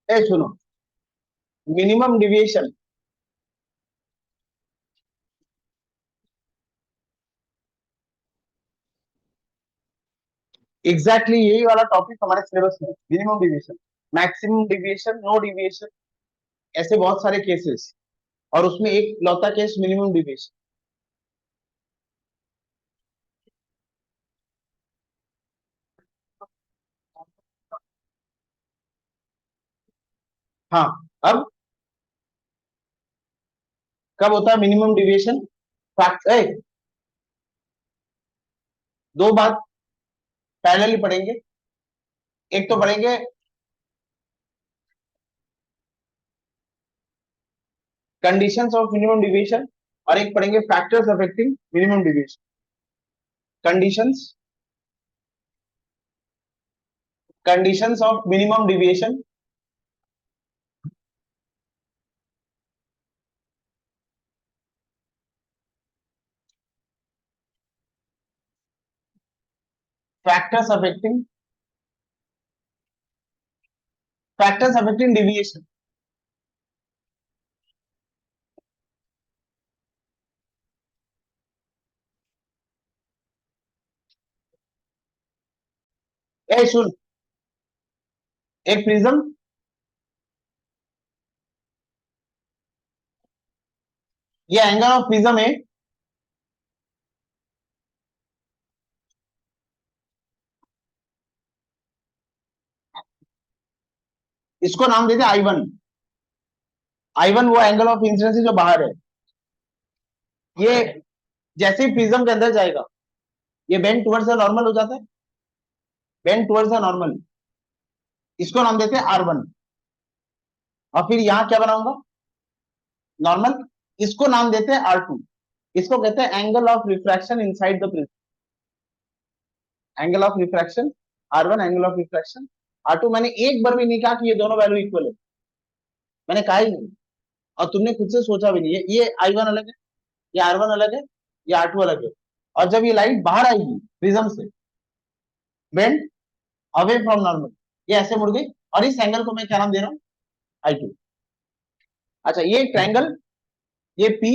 ए सुनो, minimum deviation, exactly यही वाला टॉपिक हमारे सिलेबस में, minimum deviation, maximum deviation, no deviation, ऐसे बहुत सारे केसेस, और उसमें एक लौता केस मिनिमम डिविएशन। हाँ, अब कब होता है मिनिमम डिविएशन? फैक्ट दो बात पैरेलली पढ़ेंगे। एक तो पढ़ेंगे कंडीशंस ऑफ मिनिमम डिविएशन, और एक पढ़ेंगे factors affecting minimum deviation. Conditions, conditions of minimum deviation, factors affecting, factors affecting deviation. ए सुन, एक प्रिज्म, ये एंगल ऑफ प्रिज्म है, इसको नाम देते आई वन। आई वन वो एंगल ऑफ इंसिडेंस जो बाहर है। ये जैसे ही प्रिज्म के अंदर जाएगा, ये बेंड टुवर्ड्स द नॉर्मल हो जाता है, बेंड टुवर्ड्स द नॉर्मल, इसको नाम देते हैं आर वन। और फिर यहां क्या बनाऊंगा? नॉर्मल, इसको नाम देते हैं आर टू। इसको कहते हैं angle of refraction inside the prism, angle of refraction r one, angle of refraction r two. मैंने एक बार भी नहीं कहा कि ये दोनों वैल्यू इक्वल है, मैंने कहा ही नहीं, और तुमने खुद से सोचा भी नहीं है। ये आई वन अलग है, ये आर वन अलग है, ये आर टू अलग है। और जब ये लाइट बाहर आएगी प्रिज्म से, बेंड अवे फ्रॉम नॉर्मल, ये ऐसे मुड़ गई, और इस एंगल को मैं क्या नाम दे रहा हूँ? आई टू। अच्छा, ये ट्रायंगल, ये पी,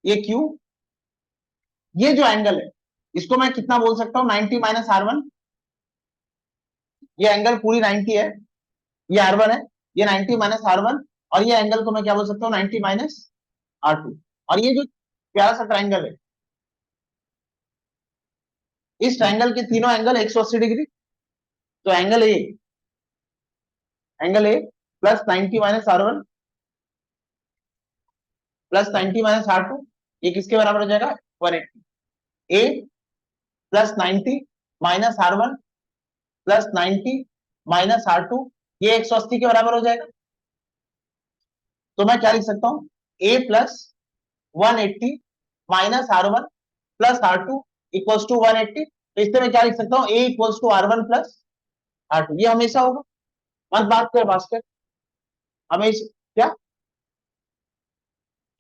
ये क्यू, ये जो एंगल है, इसको मैं कितना बोल सकता हूँ? 90 माइनस आर वन। ये एंगल पूरी 90 है, ये आर वन है, ये 90 माइनस आर वन, और ये एंगल को मैं क्या बोल सकता हूँ? 90 माइनस आर टू। और ये जो प्यारा सा ट्रायंगल है, इस ट्रायंगल के तीनों एंगल 180 डिग्री। तो angle a plus 90 minus r one plus 90 minus r two, ये किसके बराबर हो जाएगा? 180। A plus 90 minus r one plus 90 minus r two, ये 180 के बराबर हो जाएगा। तो मैं क्या लिख सकता हूँ? A plus 180 minus r one plus r two equals to 180। तो इससे मैं क्या लिख सकता हूँ? A equals to r one plus r two. ये हमेशा होगा, मत बात कर भास्कर, हमेशा। क्या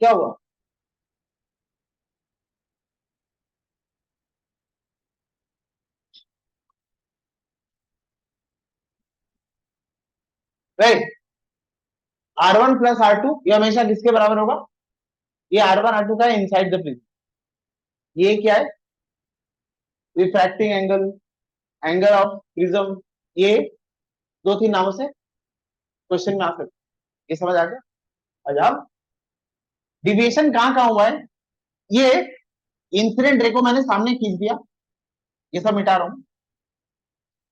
क्या हुआ? Right, r one plus r two ये हमेशा किसके बराबर होगा? ये आर वन आर टू का इनसाइड द प्रिज्म। ये क्या है? Refracting angle, angle of prism, ये दो तीन नामों से क्वेश्चन में आ सकते। ये समझ आ गया? अच्छा, डिविएशन कहां कहां हुआ है? ये इंसिडेंट रे को मैंने सामने खींच दिया, ये सब मिटा रहा हूं।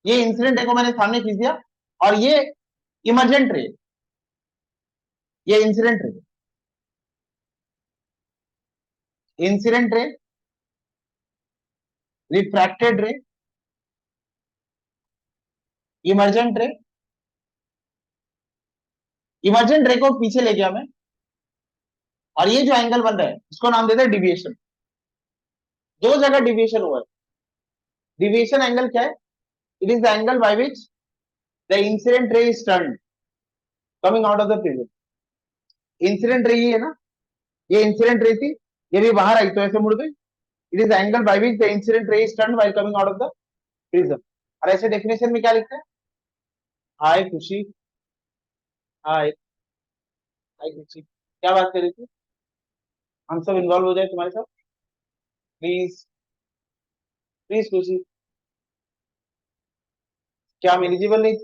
ये इंसिडेंट रे को मैंने सामने खींच दिया, और ये इमर्जेंट रे, ये incident ray, incident ray, refracted रे, इमर्जेंट रे। इमर्जेंट रे को पीछे ले गया मैं, और ये जो एंगल बन रहा है इसको नाम देते हैं डिविएशन। दो जगह डिविएशन हुआ है। डिविएशन एंगल क्या है? It is the angle by which the incident ray is turned coming out of the prism. Incident ray ये है ना, ये इंसिडेंट रे थी, ये भी बाहर आई तो ऐसे मुड़ गई। It is the angle by which the incident ray is turned while coming out of the prism. और ऐसे डेफिनेशन में क्या लिखते हैं? हाय खुशी, हाय। हाय खुशी, क्या बात कर रही थी? हम सब इन्वॉल्व हो जाए तुम्हारे साथ, प्लीज। प्लीज खुशी, क्या हम एलिजिबल नहीं?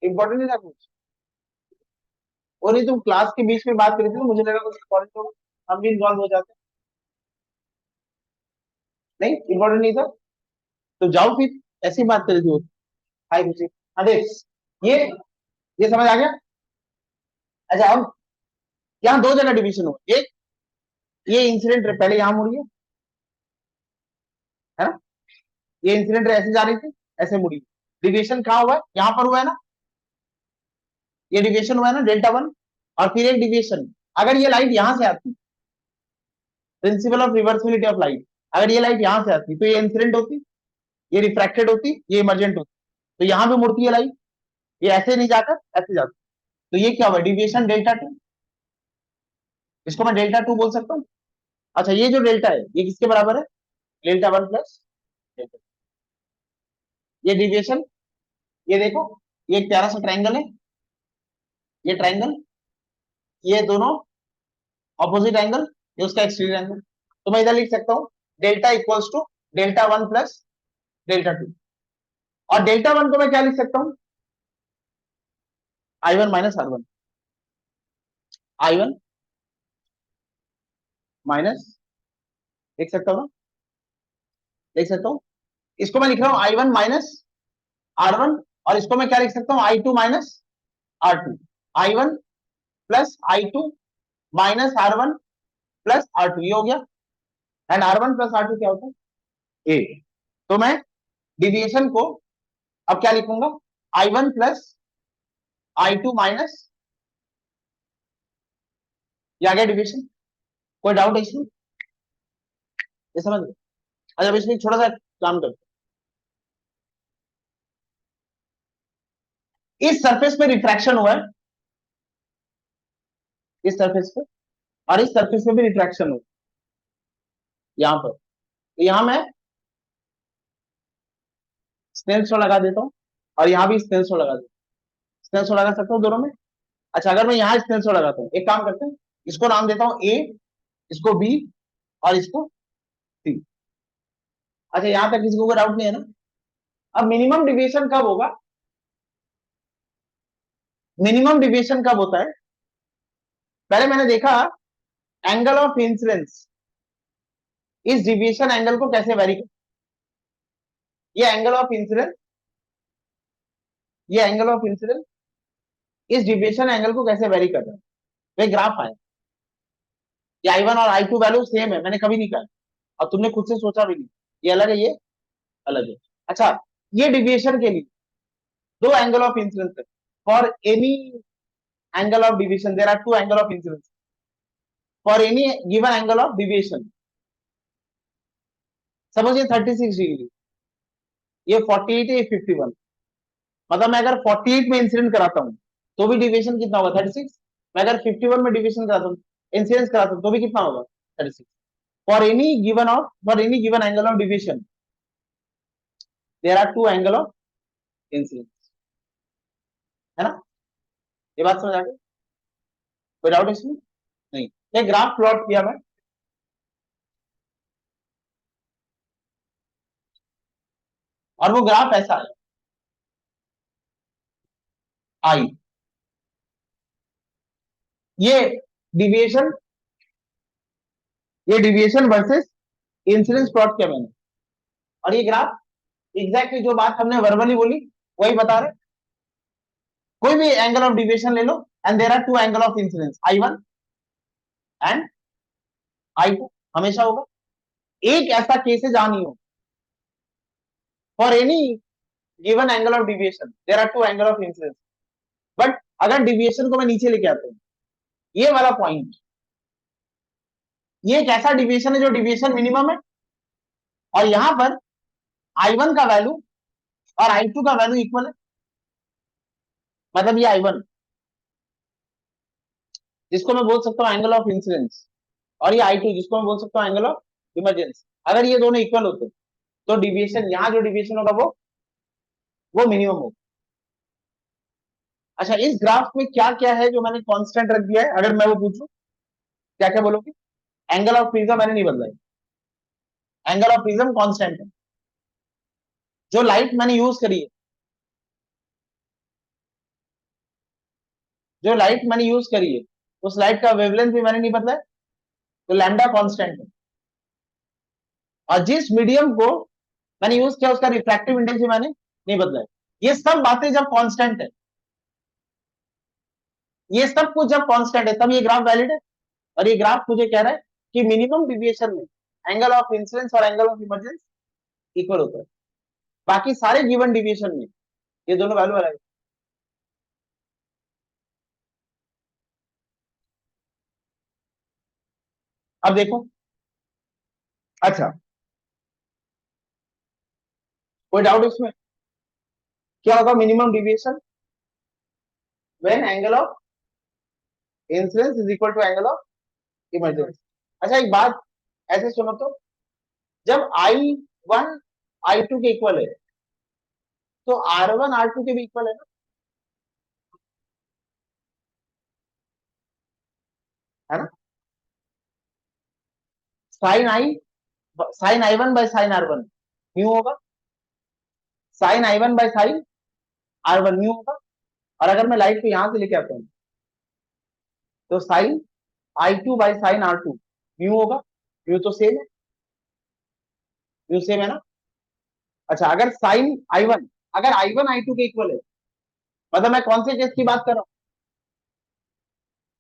इम्पोर्टेंट नहीं था कुछ? वो नहीं, तुम क्लास के बीच में बात करी थी तो मुझे लगा कुछ इम्पोर्टेंट होगा, हम भी इन्वॉल्व हो जाते। नहीं, इम्पोर्टेंट नहीं था तो जाओ फिर, ऐसी बात करी थी वो। हाय खुशी। हाँ देख, ये ये समझ आ गया? अच्छा अब यहाँ दो जगह डिवीजन हो, एक ये इंसिडेंट पहले यहाँ मुड़ी है ना, ये इंसिडेंट ऐसे जा रही थी, ऐसे मुड़ी। डिविएशन कहाँ हुआ है? यहाँ पर हुआ है ना, ये डिविएशन हुआ है ना डेल्टा 1। और फिर एक डिविएशन, अगर ये लाइट यहां से आती, principle of reversibility of light, अगर ये लाइट यहां से आती तो ये इंसिडेंट होती, ये रिफ्रैक्टेड होती, ये इमर्जेंट होती। तो यहाँ पे मुड़ती है लाइट, ये ऐसे नहीं जाकर ऐसे जाती। तो ये क्या हुआ? Deviation delta 2। इसको मैं डेल्टा 2 बोल सकता हूँ। अच्छा, ये जो डेल्टा है ये किसके बराबर है? Delta 1 plus delta. ये डिविएशन, ये देखो, ये एक प्यारा सा ट्राइंगल है, ये ट्राइंगल, ये दोनों ऑपोजिट एंगल, ये उसका एक्सटीरियर एंगल। तो मैं इधर लिख सकता हूँ delta equals to delta 1 plus delta 2। और डेल्टा 1 को मैं क्या लिख सकता हूँ? I1 minus R1, I1 minus, लिख सकता हूँ ना, लिख सकता हूँ। इसको मैं लिख रहा हूँ I1 माइनस R1, और इसको मैं क्या लिख सकता हूँ? I2 minus R2। I1 plus I2 minus R1 plus R2, ये हो गया। एंड R1 प्लस R2 क्या होता है? ए। तो मैं डिविएशन को अब क्या लिखूंगा? I1 प्लस I2 माइनस, ये आ गया डिविएशन। कोई डाउट है इसमें? ये समझ लो। अच्छा, अब इसमें थोड़ा सा काम करते हैं। इस सरफेस पे रिफ्रैक्शन हुआ है, इस सरफेस पे, और इस सरफेस पे भी रिफ्रैक्शन हुआ यहाँ पर। तो यहाँ मैं स्नेल्स लॉ लगा देता हूँ, और यहाँ भी स्नेल्स लॉ लगा देता हूँ। स्नेल्स लॉ लगा सकता हूँ दोनों में। अच्छा, अगर मैं यहाँ स्नेल्स लॉ लगाता हूँ, एक काम करते हैं, इसको नाम देता हूँ ए, इसको बी, और इसको सी। अच्छा, यहाँ तक किसी को कोई डाउट नहीं है ना? अब मिनिमम डिविएशन कब होगा? मिनिमम डिविएशन कब होता है? पहले मैंने देखा एंगल ऑफ इंसिडेंस इस डिविएशन एंगल को कैसे वेरी कर, ये एंगल ऑफ इंसिडेंस, ये एंगल ऑफ इंसिडेंस इस डिविएशन एंगल को कैसे वेरी कर रहा है? वे ग्राफ आए, ये I1 और I2 वैल्यू सेम है, मैंने कभी नहीं कहा, और तुमने खुद से सोचा भी नहीं। ये अलग है, ये अलग है। अच्छा, ये डिविएशन के लिए दो एंगल ऑफ इंसिडेंस है। For any angle of deviation there are two angle of incidence for any given angle of deviation. Suppose ये 36 डिग्री, ये 48 है, ये 51। मतलब मैं अगर 48 में इंसिडेंट कराता हूँ तो भी डिविएशन कितना होगा? 36। मैं अगर 51 में डिविएशन कराता हूँ, इंसिडेंस कराता हूँ, तो भी कितना होगा? 36। For any given angle of deviation there are two angle of incidence, है ना? ये बात समझ आ गई? कोई डाउट इसमें? नहीं। एक ग्राफ प्लॉट किया मैं, और वो ग्राफ ऐसा है, आई, ये डिविएशन, ये डिविएशन वर्सेस इंसिडेंस प्लॉट किया मैंने, और ये ग्राफ एग्जैक्टली जो बात हमने वर्बली बोली वही बता रहे। कोई भी एंगल ऑफ डिविएशन ले लो, and there are two angle of incidence, I1 and I2, हमेशा होगा। एक ऐसा केस है जहां नहीं हो। For any given angle of deviation there are two angle of incidence. But अगर डिविएशन को मैं नीचे लेके आता हूँ, ये वाला पॉइंट, ये एक ऐसा डिविएशन है जो डिविएशन मिनिमम है, और यहां पर I1 का वैल्यू और I2 का वैल्यू इक्वल है। मतलब ये I1, जिसको मैं बोल सकता हूँ एंगल ऑफ इंसिडेंस, और ये I2, जिसको मैं बोल सकता हूँ एंगल ऑफ इमरजेंसी, अगर ये दोनों इक्वल होते तो डिविएशन, यहाँ जो डिविएशन होगा वो मिनिमम होगा। अच्छा, इस ग्राफ में क्या क्या है जो मैंने कांस्टेंट रख दिया है, अगर मैं वो पूछूं क्या क्या बोलोगे? एंगल ऑफ प्रिज्म मैंने नहीं बदला है, एंगल ऑफ प्रिज्म कांस्टेंट है। जो लाइट मैंने यूज करी है, जो लाइट मैंने यूज करी है, उस लाइट का वेवलेंथ भी मैंने नहीं बदला है, तो लैम्डा कांस्टेंट है। और जिस मीडियम को मैंने यूज किया उसका रिफ्रैक्टिव इंडेक्स भी मैंने नहीं बदला है। ये सब बातें जब कांस्टेंट है, ये सब कुछ जब कांस्टेंट है, तब ये ग्राफ वैलिड है। और ये ग्राफ मुझे कह रहा है कि मिनिमम डिविएशन में एंगल ऑफ इंसिडेंस और एंगल ऑफ इमर्जेंस इक्वल होता है। बाकी सारे गिवन डिविएशन में ये दोनों वैल्यू अलग है। अब देखो, अच्छा, कोई डाउट इसमें? क्या होगा minimum deviation when angle of incidence is equal to angle of emergence. अच्छा, एक बात ऐसे सुनो तो, जब I1 I2 के इक्वल है, तो R1 R2 के भी इक्वल है ना, है ना? Sine i sine I1 by sine R1 mu होगा, sine I1 by sine R1 mu होगा। और अगर मैं लाइट को यहां से लेके आता हूं, तो sine I2 by sine R2 mu होगा। न्यू तो सेम है, न्यू सेम है ना? अच्छा, अगर साइन I1, अगर I1 I2 के इक्वल है, मतलब मैं कौन से केस की बात कर रहा हूँ?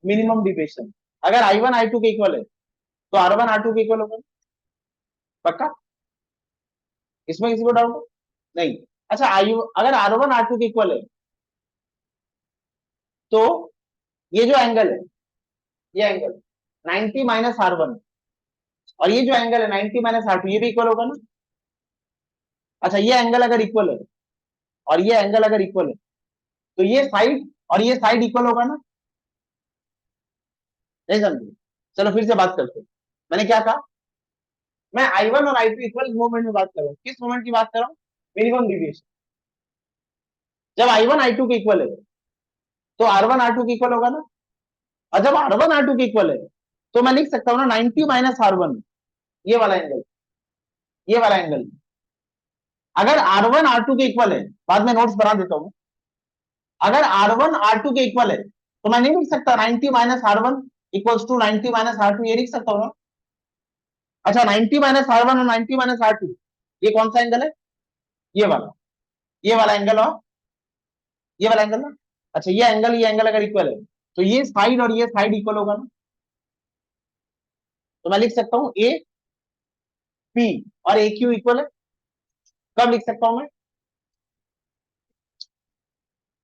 Minimum deviation. अगर I1 I2 के इक्वल है, तो R1 R2 के इक्वल होगा, पक्का? इसमें किसी को डाउट है? नहीं। अच्छा, आई अगर R1 R2 के इक्वल है, तो ये जो एंगल है, ये एंगल 90 माइनस R1, और ये जो एंगल है 90 माइनस R2, ये भी इक्वल होगा ना? अच्छा, ये एंगल अगर इक्वल है और ये एंगल अगर इक्वल है, तो ये साइड और ये साइड इक्वल होगा ना? नहीं समझे? चलो फिर से बात करते हैं। मैंने क्या कहा? मैं I1 और I2 इक्वल मोमेंट में बात कर रहा हूँ। किस मोमेंट की बात कर रहा हूँ? Minimum deviation. जब I1 I2 के इक्वल है, तो R1 R2 के इक्वल होगा ना? और जब R1 R2 के इक्वल है, तो मैं लिख सकता हूँ ना 90 माइनस R1, ये वाला एंगल, ये वाला एंगल। अगर R1 R2 के इक्वल है, बाद में नोट्स बना देता हूँ, अगर R1 R2 के इक्वल है, तो मैं नहीं लिख सकता 90 minus R1 equals to 90 minus R2, ये लिख सकता हूँ ना? अच्छा, 90 माइनस R1 और 90 माइनस R2, ये कौन सा एंगल है? ये वाला, ये वाला एंगल और ये वाला एंगल ना? अच्छा, ये एंगल अगर इक्वल है, तो ये साइड और ये साइड इक्वल होगा ना? तो मैं लिख सकता हूँ ए पी और ए क्यू इक्वल है। कब लिख सकता हूं मैं?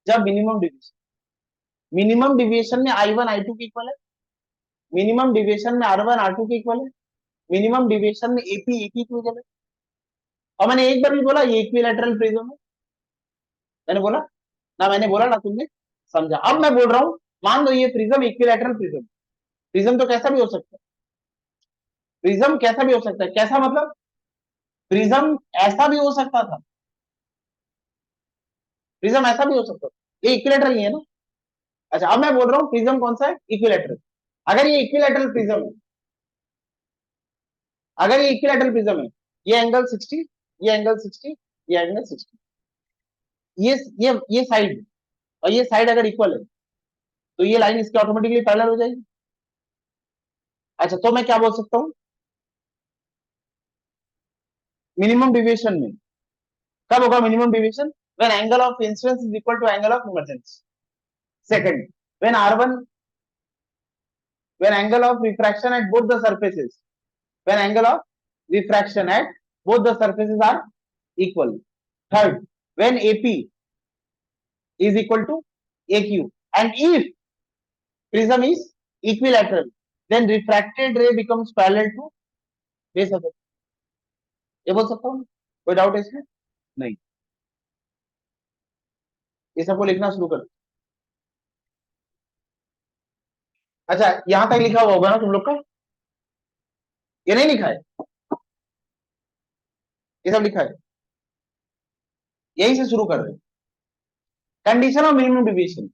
जब मिनिमम डिविएशन में I1 I2 के इक्वल है, मिनिमम डिविएशन में R1 R2 के इक्वल है, मिनिमम डिविएशन में AP AP के इक्वल है। और मैंने एक बार भी बोला ये इक्विलैटरल प्रिज्म है, मैंने बोला ना? मैंने बोला ना? तुमने समझा? अब मैं बोल रहा हूं, मान लो ये प्रिज्म इक्विलैटरल प्रिज्म, प्रिज्म तो कैसा भी हो सकता है, प्रिज्म कैसा भी हो सकता है। कैसा मतलब? प्रिज्म ऐसा भी हो सकता था, प्रिज्म ऐसा भी हो सकता था, ये इक्विलैटरल ही है ना? अच्छा, अब मैं बोल रहा हूँ प्रिज्म कौन सा है? इक्विलैटरल। अगर ये इक्विलैटरल प्रिज्म है, अगर ये इक्विलैटरल प्रिज्म है, ये एंगल 60, ये एंगल 60, ये एंगल 60, ये साइड और ये साइड अगर इक्वल है, तो ये लाइन इसके ऑटोमेटिकली पैरेलल हो जाएगी। अच्छा, तो मैं क्या बोल सकता हूँ? मिनिमम डिविएशन में कब होगा minimum deviation? When angle of incidence is equal to angle of emergence. Second, when R1, when angle of refraction at both the surfaces, when angle of refraction at both the surfaces are equal. Third, when AP is equal to AQ, and if prism is equilateral, then refracted ray becomes parallel to base of the, ये बोल सकता हूँ? कोई doubt है इसमें? नहीं। ये सबको लिखना शुरू कर। अच्छा, यहां तक लिखा हुआ होगा ना तुम लोग का? ये नहीं लिखा है? ये सब लिखा है, यहीं से शुरू कर रहे हैं। Condition of minimum deviation,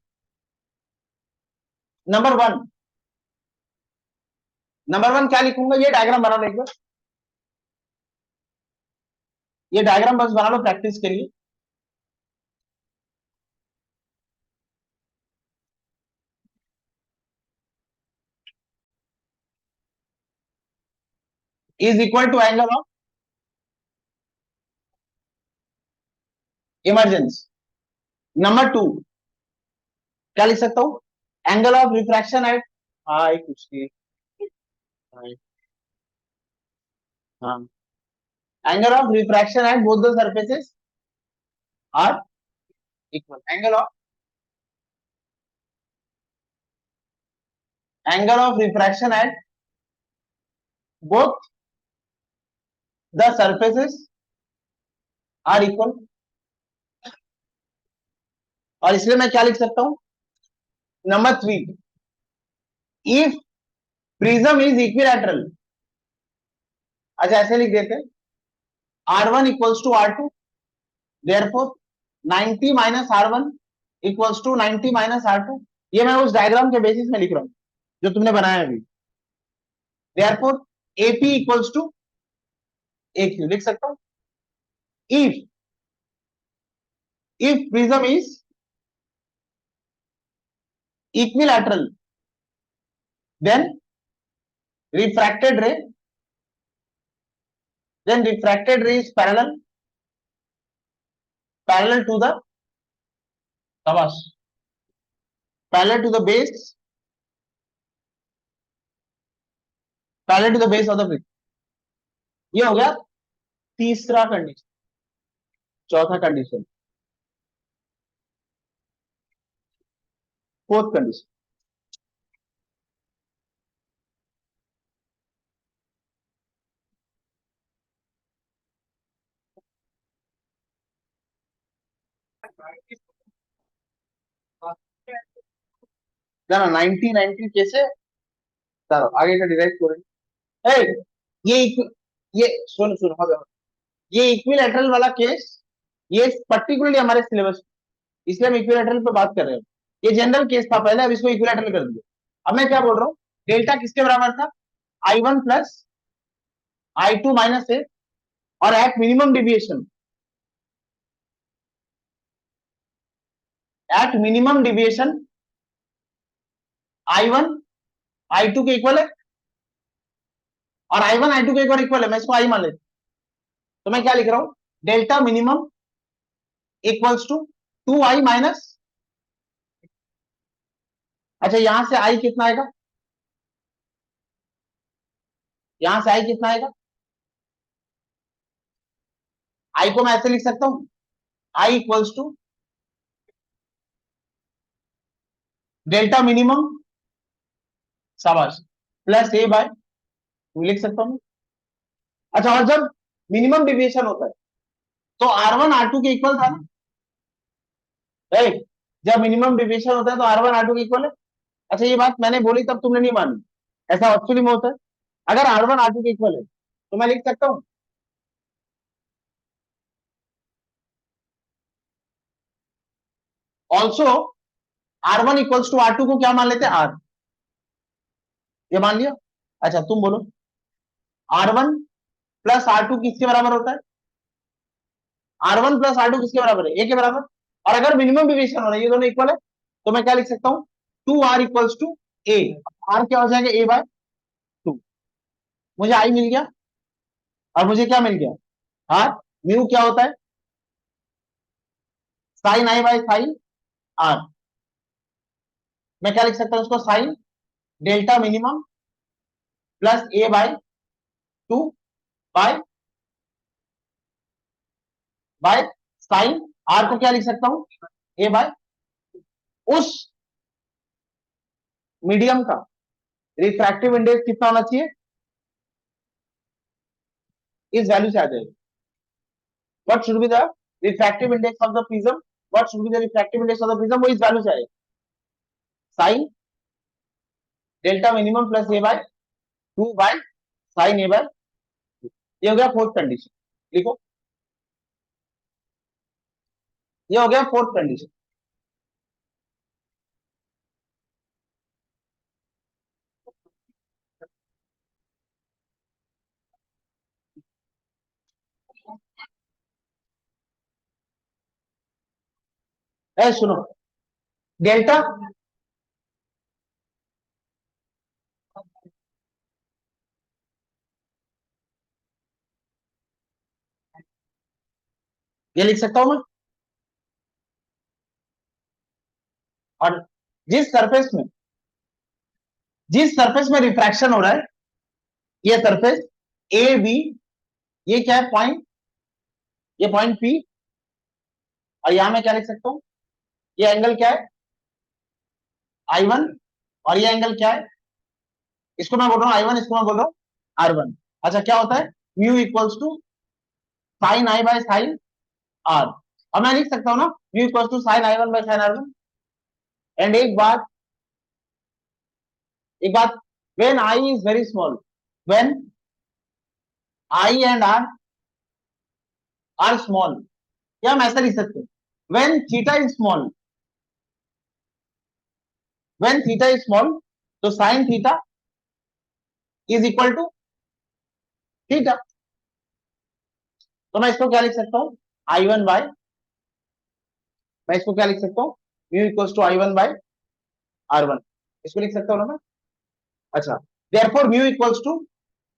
number one, number one क्या लिखूंगा, ये डायग्राम बना लो एक बार, ये डायग्राम बस बना लो प्रैक्टिस के लिए। Is equal to angle of emergence. Number two क्या लिख सकता हूं, एंगल ऑफ रिफ्रैक्शन एट, हाँ एक कुछ नहीं, हाँ, angle of refraction at both the surfaces are equal, angle of refraction at both the surfaces are equal. और इसलिए मैं क्या लिख सकता हूं, number three, if prism is equilateral, अच्छा ऐसे लिख देते, r one equals to r two, therefore 90 minus r one equals to 90 minus r two. ये मैं उस डायग्राम के बेसिस में लिख रहा हूं जो तुमने बनाया अभी। Therefore AP equals to A Q लिख सकता हूं, if prism is equilateral then refracted ray is parallel to the shabash, parallel to the base, parallel to the base of the prism। ये हो गया तीसरा कंडीशन। चौथा कंडीशन, फोर्थ कंडीशन, ना 90 90 कैसे, चलो आगे का डिराइव करेंगे। ये ये सुन सुन हो, ये इक्विलैटरल वाला केस, ये पर्टिकुलरली हमारे सिलेबस, इसलिए हम इक्विलैटरल पे बात कर रहे हैं। ये जनरल केस था पहले, अब इसको इक्विलैटरल कर दिया। अब मैं क्या बोल रहा हूँ, डेल्टा किसके बराबर था, i one plus i two minus a, और at minimum deviation, at minimum deviation i one i two के इक्वल है, और आई वन आई टू के एक बार इक्वल है, मैं इसको आई मान लेता, तो मैं क्या लिख रहा हूं, delta minimum equals to 2i minus, अच्छा यहां से आई कितना आएगा, यहां से आई कितना आएगा, आई को मैं ऐसे लिख सकता हूं, I equals to delta minimum, शाबाश, प्लस ए बाय, लिख सकता हूं। अच्छा, और जब मिनिमम डिविएशन होता है तो आर वन आर टू के इक्वल था ना, राइट, जब मिनिमम डिविएशन होता है तो आर वन आर टू के इक्वल है। अच्छा ये बात मैंने बोली तब तुमने नहीं मानी, ऐसा एक्चुअली में होता है, अगर आर वन आर टू के इक्वल है तो मैं लिख सकता हूं, also r one equals to r two को क्या मान लेते हैं, आर, ये मान लिया। अच्छा तुम बोलो, r one plus r two किसके बराबर होता है, r one plus r two किसके बराबर है, ए के बराबर। और अगर मिनिमम डिविएशन हो रहा है, ये दोनों इक्वल है, तो मैं क्या लिख सकता हूं, two r equals to A, r क्या हो जाएगा, ए बाय टू, मुझे आई मिल गया, और मुझे क्या मिल गया, आर, म्यू क्या होता है, sine i by sine r, मैं क्या लिख सकता हूं उसको, sine delta minimum plus A by two by by sine r को क्या लिख सकता हूं, ए बाय, उस मीडियम का रिफ्रैक्टिव इंडेक्स कितना होना चाहिए, इस वैल्यू से आ जाएगा। What should be the refractive index of the prism, what should be the refractive index of the prism, वो इस वैल्यू से आएगा, sign delta minimum plus A by two by sine A by, ये हो गया फोर्थ कंडीशन, लिखो, ये हो गया फोर्थ कंडीशन। सुनो, डेल्टा ये लिख सकता हूं मैं। और जिस सरफेस में जिस सरफेस में रिफ्रैक्शन हो रहा है, ये सरफेस ए बी, ये क्या है पॉइंट, ये पॉइंट पी, और यहां मैं क्या लिख सकता हूं, ये एंगल क्या है I1, और ये एंगल क्या है, इसको मैं बोल रहा हूं I1, इसको मैं बोल रहा हूं R1। अच्छा क्या होता है, mu equals to sine i by sine r. अब मैं लिख सकता हूं ना, mu equals to sine I1 by sine R1। And एक बात, when I is very small, when I and R small, क्या हम ऐसा लिख सकते हैं, when theta is small, when theta is small, तो sine theta is equal to theta. तो मैं इसको क्या लिख सकता हूं, I1 बाय, मैं इसको क्या लिख सकता हूं, mu equals to I1 by R1, इसको लिख सकता हूं ना मैं। अच्छा, therefore mu equals to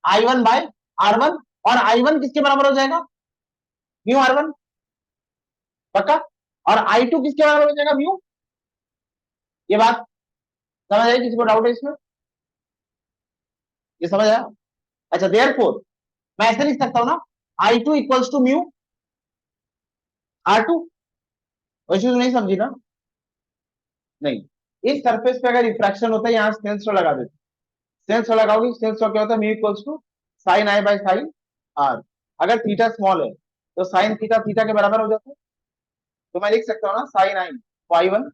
I1 by R1, और I1 किसके बराबर हो जाएगा, म्यू R1, पक्का। और I2 किसके बराबर हो जाएगा, म्यू, ये बात समझ आई, किसी को डाउट है इसमें, ये समझ आया। अच्छा देयरफॉर मैं ऐसे लिख सकता हूं ना, I2 इक्वल्स टू म्यू R2। वैसे तो नहीं समझी ना, नहीं, इस सरफेस पे अगर रिफ्रैक्शन होता है, यहाँ सेंस लॉ लगा देते, सेंस लॉ लगाओगे, सेंस लॉ क्या होता है, mu equals to sine i by sine r. अगर थीटा स्मॉल है तो साइन थीटा थीटा के बराबर हो जाता है, तो मैं लिख सकता हूँ ना साइन आई को I1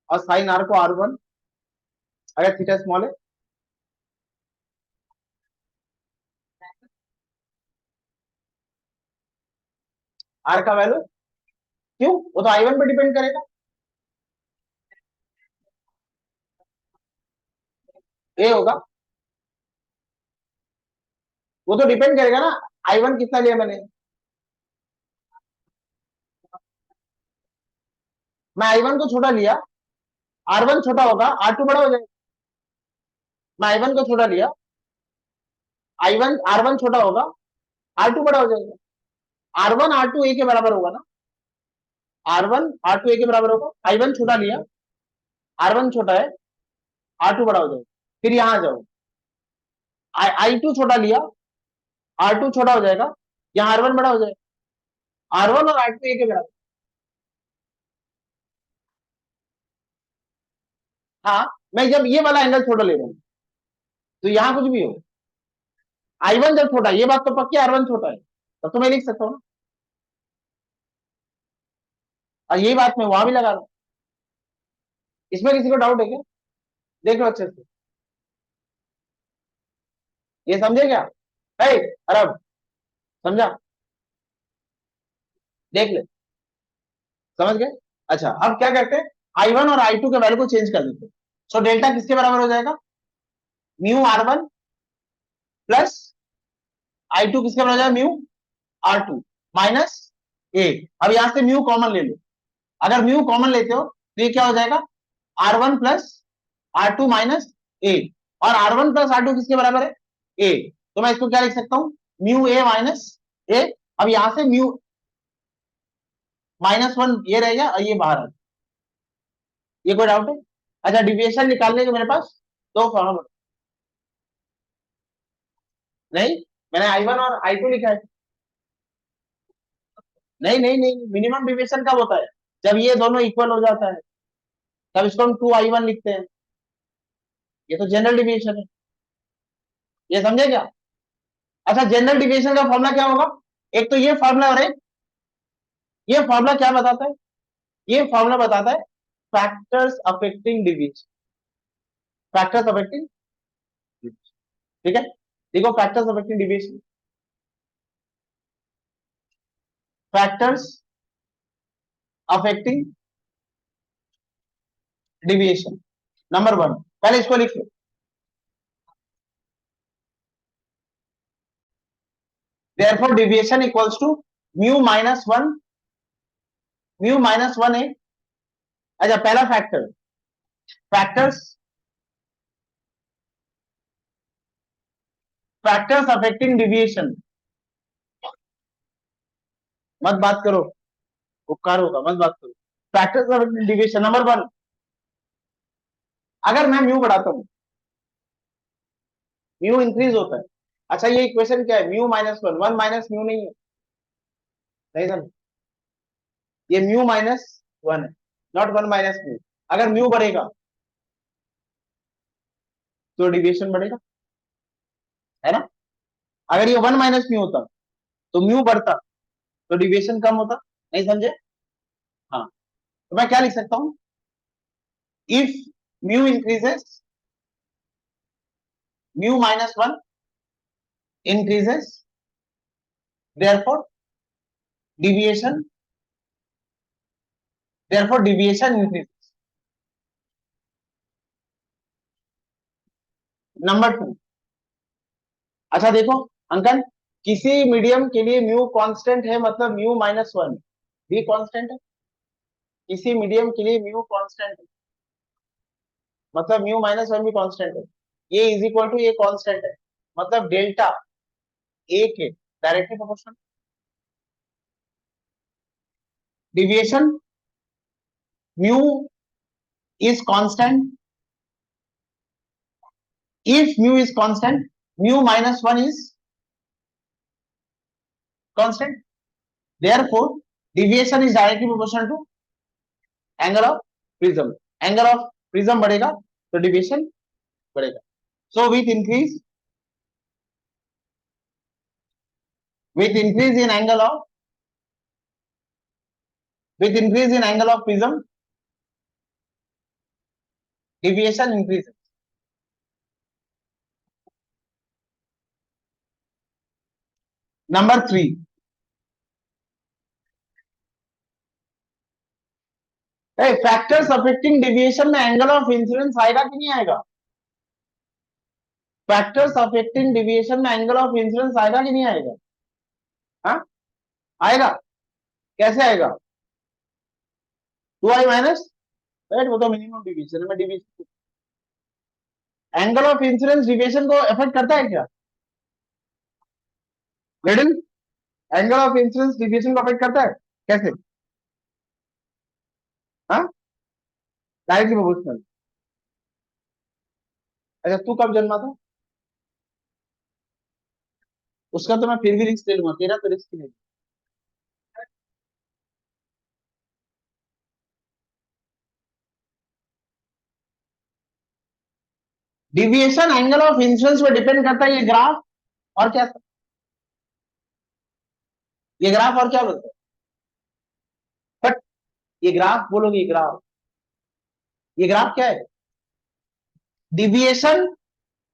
और साइन आर को R1, अगर थीटा स्मॉल है। आर का वैल्यू क्यों, वो तो I1 पे डिपेंड करेगा, ए होगा, वो तो डिपेंड करेगा ना, I1 कितना लिया मैंने, मैं I1 को छोटा लिया, R1 छोटा होगा, R2 बड़ा हो जाएगा। मैं I1 को छोटा लिया, I1 R1 छोटा होगा, R2 बड़ा हो जाएगा। R1 R2 ए के बराबर होगा ना, R1 R2 ए के बराबर होगा। I1 छोटा लिया, R1 छोटा है, R2 बड़ा हो जाएगा। फिर यहां आ जाओ, I2 छोटा लिया, R2 छोटा हो जाएगा, यहाँ R1 बड़ा हो जाएगा। R1 और R2 ए के बराबर, हाँ, मैं जब ये वाला एंगल छोटा ले रहा हूँ, तो यहाँ कुछ भी हो, I1 जब छोटा, ये बात तो पक्की R1 छोटा है, तब तो मैं लिख सकता हूँ ना, और यही बात मैं वहां भी लगा रहा हूँ। इसमें किसी को डाउट है क्या, देख लो अच्छे से, ये समझे क्या, है अरब, समझा, देख ले, समझ गए। अच्छा अब क्या करते हैं, I1 और I2 के वैल्यू को चेंज कर देते हैं। सो डेल्टा किसके बराबर हो जाएगा, म्यू R1 प्लस I2 किसके बराबर हो जाएगा, म्यू R2 माइनस ए। अब यहां से म्यू कॉमन ले लो, अगर म्यू कॉमन लेते हो तो ये क्या हो जाएगा, R1 plus R2 minus a, और R1 प्लस R2 किसके बराबर है, ए। तो मैं इसको क्या लिख सकता हूं, म्यू ए माइनस ए। अब यहां से म्यू -1 ये रहेगा और ये बाहर आ, ये कोई डाउट है। अच्छा डिविएशन निकालने के मेरे पास दो फॉर्मूला, नहीं, मैंने I1 और I2 लिखा है, नहीं नहीं नहीं, मिनिमम डिविएशन कब होता है, जब ये दोनों इक्वल हो जाता है, तब इसको हम 2I1 लिखते हैं, ये तो जनरल डिविएशन है, ये समझे क्या। अच्छा जनरल डिविएशन का फॉर्मूला क्या होगा, एक तो ये फॉर्मूला, और एक ये फॉर्मूला क्या बताता है, ये फॉर्मूला बताता है factors affecting deviation, factors affecting, ठीक है, देखो factors affecting deviation, factors affecting deviation, number 1, पहले इसको लिख लो, therefore deviation equals to mu -1, mu -1 है अच्छा पहला factor, factors factors affecting deviation, मत बात करो, उपकार होगा, मत बात करो। Factors affecting deviation number one, अगर मैं म्यू बढ़ाता हूं, म्यू इंक्रीज होता है। अच्छा ये इक्वेशन क्या है, mu minus one, one minus mu नहीं है, नहीं सर, ये म्यू माइनस वन है, नॉट वन माइनस म्यू। अगर म्यू बढ़ेगा तो डिविएशन बढ़ेगा, है ना। अगर ये वन माइनस म्यू होता तो म्यू बढ़ता तो डिविएशन कम होता, नहीं समझे। हाँ, तो मैं क्या लिख सकता हूं, if mu increases, mu minus one increases, therefore deviation, therefore deviation increases. Number two, अच्छा देखो अंकल, किसी मीडियम के लिए म्यू कांस्टेंट है, मतलब म्यू माइनस वन भी कांस्टेंट है। किसी मीडियम के लिए म्यू कांस्टेंट है, मतलब म्यू माइनस वन भी कांस्टेंट है। ये इज इक्वल टू ये कांस्टेंट है, मतलब डेल्टा ए के directly proportional. Deviation mu is constant, if mu is constant, mu minus 1 is constant, therefore deviation is directly proportional to angle of prism, angle of prism बढ़ेगा तो deviation बढ़ेगा। So with increase in angle of, with increase in angle of prism, deviation increases। Number three, factors affecting deviation में angle of incidence आएगा कि नहीं आएगा, factors affecting deviation में angle of incidence आएगा कि नहीं आएगा, हाँ आएगा, कैसे आएगा, टू आई माइनस, राइट, वो तो मिनिमम डिविएशन है, मैं deviation, angle of incidence deviation को अफेक्ट करता है क्या, middle, angle of incidence deviation को अफेक्ट करता है, कैसे, हाँ डायरेक्टली प्रोपोर्शनल। अच्छा तू कब जन्मा था, उसका तो मैं फिर भी रिस्क ले लूंगा, तेरा तो रिस्क नहीं। डिविएशन एंगल ऑफ इंसिडेंस पे डिपेंड करता है, ये ग्राफ और क्या, ये ग्राफ और क्या बोलते हैं, बट ये ग्राफ बोलोगे, ये ग्राफ क्या है, डिविएशन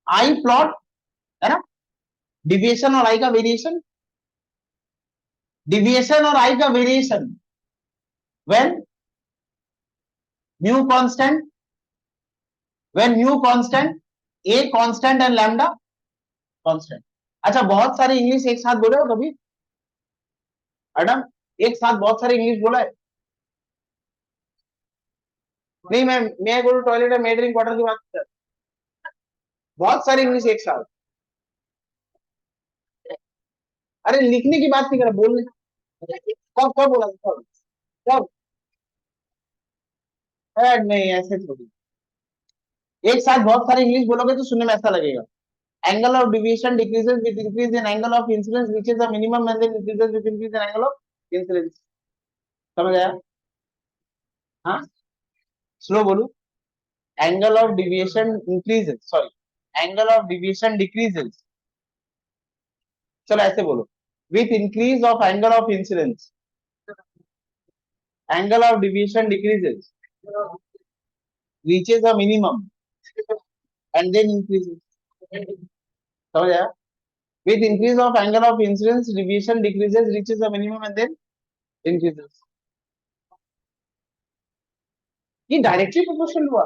आई प्लॉट, है ना, डिविएशन और आई का वेरिएशन, डिविएशन और आई का variation when mu constant, when mu constant, a constant and lambda constant. अच्छा बहुत सारे इंग्लिश एक साथ बोले हो कभी, मैडम एक साथ बहुत सारे इंग्लिश बोला है, नहीं मैं गो टू टॉयलेट है, मैं ड्रिंक वाटर की बात कर, बहुत सारे इंग्लिश एक साथ, अरे लिखने की बात नहीं कर, बोलने, कब कब बोला था, कब कब, नहीं ऐसे थोड़ी, एक साथ बहुत सारे इंग्लिश बोलोगे तो सुनने में ऐसा लगेगा। Angle of deviation decreases with increase in angle of incidence reaches the minimum and then increases with increase in angle of incidence. समझ आया, हाँ स्लो बोलो, angle of deviation increases, sorry angle of deviation decreases, चलो ऐसे बोलो, with increase of angle of incidence, angle of deviation decreases, reaches a minimum and then increases. समझ आया, with increase of angle of incidence deviation decreases reaches a minimum and then increases। ये directly proportional हुआ,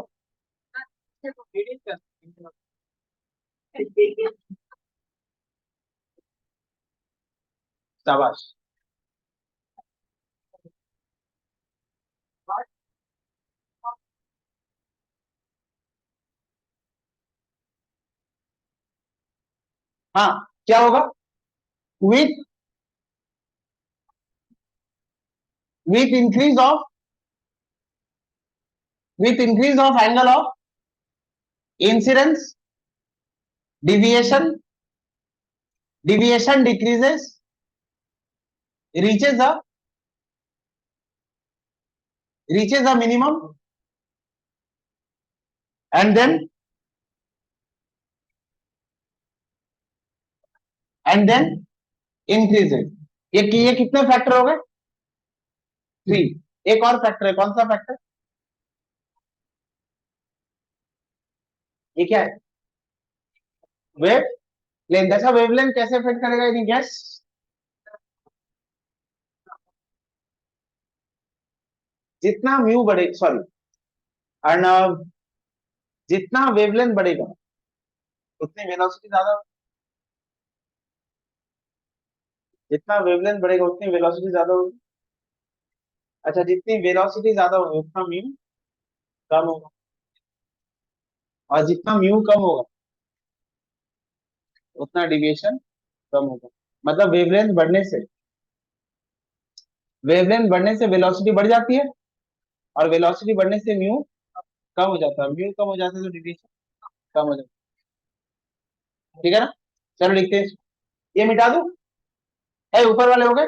शाबाश, हाँ, क्या होगा? With with increase of angle of incidence, deviation decreases, reaches a minimum, and then increases. ये कितने factor हो गए? 3। एक और फैक्टर है, कौन सा फैक्टर? ये क्या है? Wave length. अच्छा, वेवलेंथ कैसे अफेक्ट करेगा? Any gas? जितना म्यू बढ़े, सॉरी अर्णव, जितना वेवलेंथ बढ़ेगा उतनी वेलोसिटी ज्यादा, जितना वेवलेंथ बढ़ेगा उतनी वेलोसिटी ज्यादा होगी। अच्छा, जितनी वेलोसिटी ज्यादा होगी उतना म्यू कम होगा, और जितना म्यू कम होगा उतना डिविएशन कम होगा। मतलब वेवलेंथ बढ़ने से वेलोसिटी बढ़ जाती है, और वेलोसिटी बढ़ने से म्यू कम हो जाता है, म्यू कम हो जाता है तो डिविएशन कम हो जाता है। ठीक है ना? चलो लिखते हैं, ये मिटा दू, है ऊपर वाले हो गए।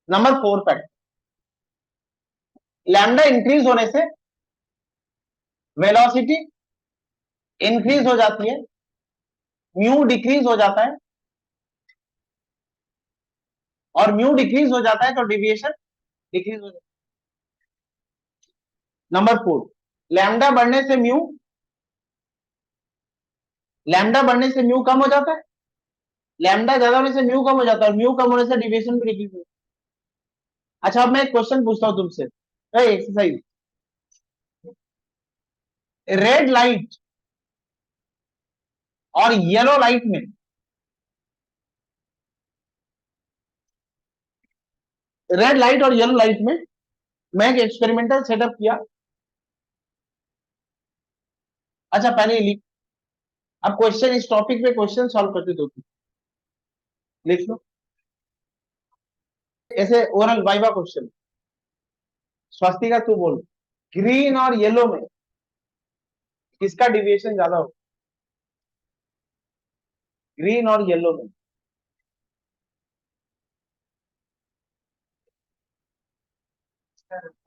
नंबर 4 फैक्ट, लैम्डा इंक्रीज होने से वेलोसिटी इंक्रीज हो जाती है, म्यू डिक्रीज हो जाता है, और म्यू डिक्रीज हो जाता है तो डिविएशन डिक्रीज हो जाता है। नंबर 4, लैम्डा बढ़ने से म्यू कम हो जाता है, लैम्डा ज्यादा होने से म्यू कम हो जाता है, और म्यू कम होने से डिविएशन भी डिक्रीज हो जाता है। अच्छा, अब मैं एक क्वेश्चन पूछता हूं तुमसे, एक्सरसाइज, रेड लाइट और येलो लाइट में, रेड लाइट और येलो लाइट में मैं एक एक्सपेरिमेंटल सेटअप किया। अच्छा, पहले लिख, अब क्वेश्चन, इस टॉपिक पे क्वेश्चन सॉल्व करते तो लिख लो, ऐसे ओरल वाइवा क्वेश्चन। स्वास्तिका तू बोल, ग्रीन और येलो में किसका डिविएशन ज्यादा हो? ग्रीन और येलो में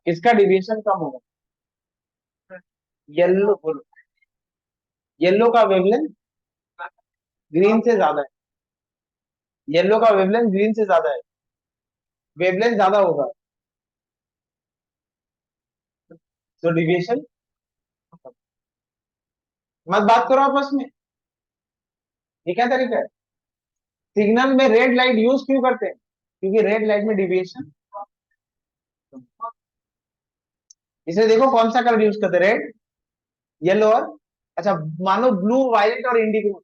किसका डिविएशन कम होगा? येलो बोलो, येलो का वेवलेंथ ग्रीन से ज्यादा है, येलो का वेवलेंथ ग्रीन से ज्यादा है, वेवलेंथ ज्यादा होगा तो डिविएशन। मत बात करो आपस में, ये क्या तरीका है? सिग्नल में रेड लाइट यूज क्यों करते हैं? क्योंकि रेड लाइट में डिविएशन, इसे देखो कौन सा कलर यूज करते हैं, रेड, येलो और, अच्छा मानो ब्लू, वायलेट और इंडिगो,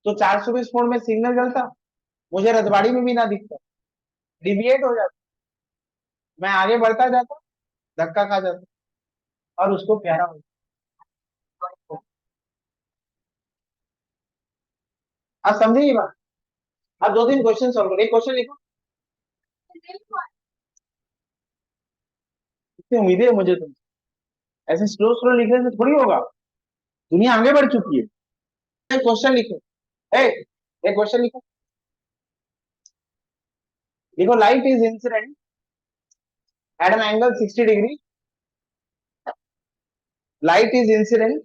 तो 420 मोड में सिग्नल जलता, मुझे रजवाड़ी में भी ना दिखता, डिविएट हो जाता, मैं आगे बढ़ता जाता, धक्का खा जाता, और उसको प्यारा हो जाता। आप समझे ये बात? आप 2-3 क्वेश्चन सॉल्व करो, एक क्वेश्चन लिखो। इतनी उम्मीदें है मुझे तुम, ऐसे स्लो स्लो लिखने से थोड़ी होगा, दुनिया आगे बढ़ चुकी है। एक क्वेश्चन लिखो, एक क्वेश्चन लिखो, देखो, light is incident at an angle 60 degree, light is incident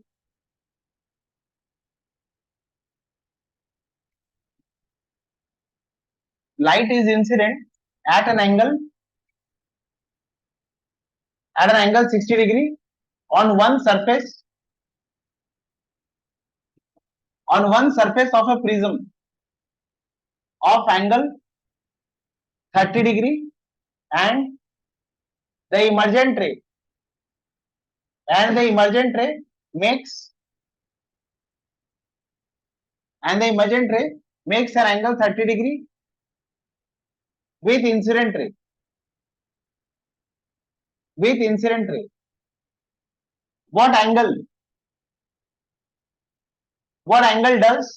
light is incident at an angle 60 degree on one surface of a prism of angle 30 degree, and the emergent ray makes the emergent ray makes an angle 30 degree with incident ray, what angle what angle does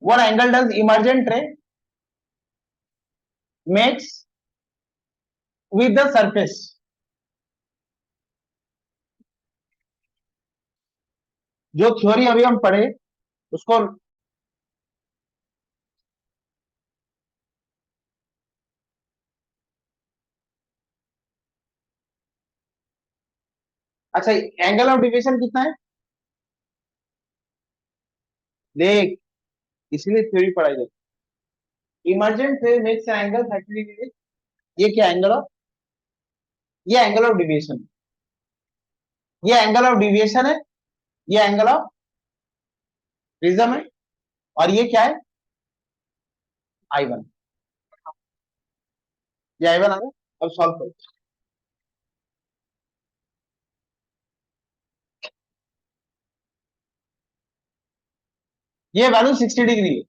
what angle does emergent ray makes with the surface? जो theory अभी हम पढ़े उसको, अच्छा angle of deviation कितना है देख, इसलिए थ्योरी पढ़ाई जाती। इमर्जेंट रे मेक्स एंगल 30 डिग्री, ये क्या एंगल ऑफ, ये एंगल ऑफ डिविएशन, ये एंगल ऑफ डिविएशन है, ये एंगल ऑफ प्रिज्म है, और ये क्या है I1, ये I1 आ गया। अब सॉल्व करो, ये वैल्यू 60 डिग्री है,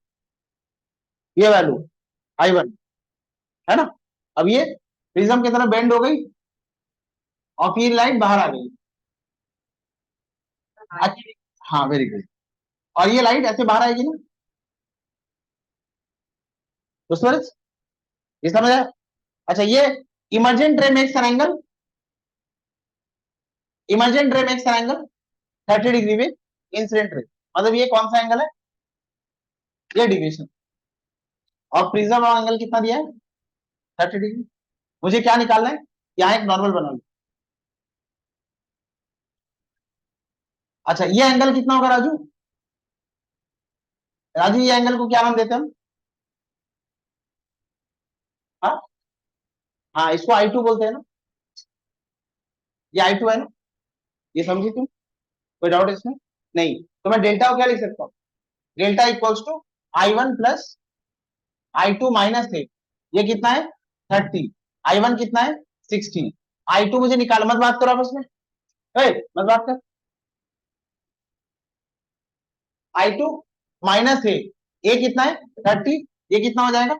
ये वैल्यू I1 है ना। अब ये प्रिज्म की तरफ बेंड हो गई और फिर लाइट बाहर आ गई। अच्छा, हाँ वेरी गुड, और ये लाइट ऐसे बाहर आएगी ना, तो सूरज, ये समझ आया। अच्छा ये इमर्जेंट रे मेक्स एन एंगल, इमर्जेंट रे makes an angle 30 degree with incident ray, मतलब ये कौन सा एंगल है, ये डिविएशन। और प्रिज्म का एंगल कितना दिया है 30 डिग्री। मुझे क्या निकालना है, यहाँ एक नॉर्मल बना लो। अच्छा ये एंगल कितना होगा राजू, राजू ये एंगल को क्या नाम देते हैं हम, हाँ हाँ इसको I2 बोलते हैं ना, ये I2 है ना, ये समझी तुम, कोई डाउट इसमें नहीं। तो मैं डेल्टा को क्या लिख सकता हूँ, delta equals to I1 plus I2 minus 8, ये कितना है 30, I1 कितना है 60, I2 मुझे निकाल, मत बात करो आपस में, मत बात कर। I2 माइनस 8, ये कितना है 30, ये कितना हो जाएगा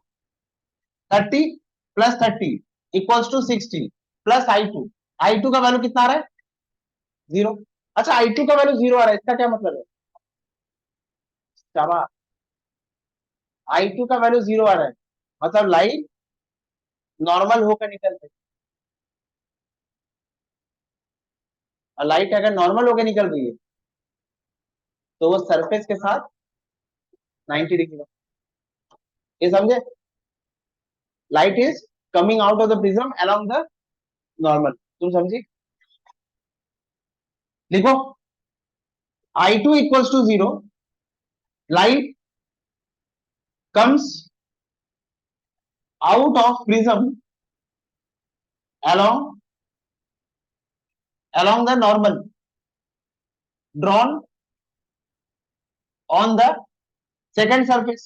30 plus 30 equals to 60 plus I2 का वैल्यू कितना आ रहा है 0। अच्छा I2 का वैल्यू 0 आ रहा है, इसका क्या मतलब है, शाबाश, I2 का वैल्यू 0 आ रहा है, मतलब लाइट नॉर्मल होकर निकल रही है, और लाइट अगर नॉर्मल होकर निकल रही है तो वो सरफेस के साथ 90 डिग्री, ये समझे, light is coming out of the prism along the normal, तुम समझी। लिखो I2 इक्वल्स टू 0, light comes out of prism along along the normal drawn on the second surface,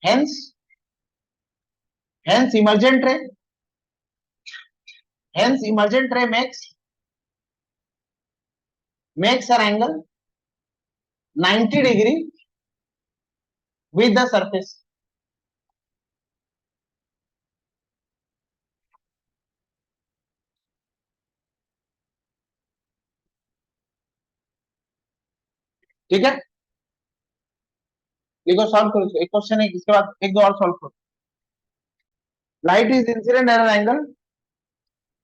hence hence emergent ray hence emergent ray makes an angle 90 degree with the surface। ठीक है, देखो solve करो, एक क्वेश्चन है इसके बाद एक दो और सॉल्व करो। Light is incident at an angle,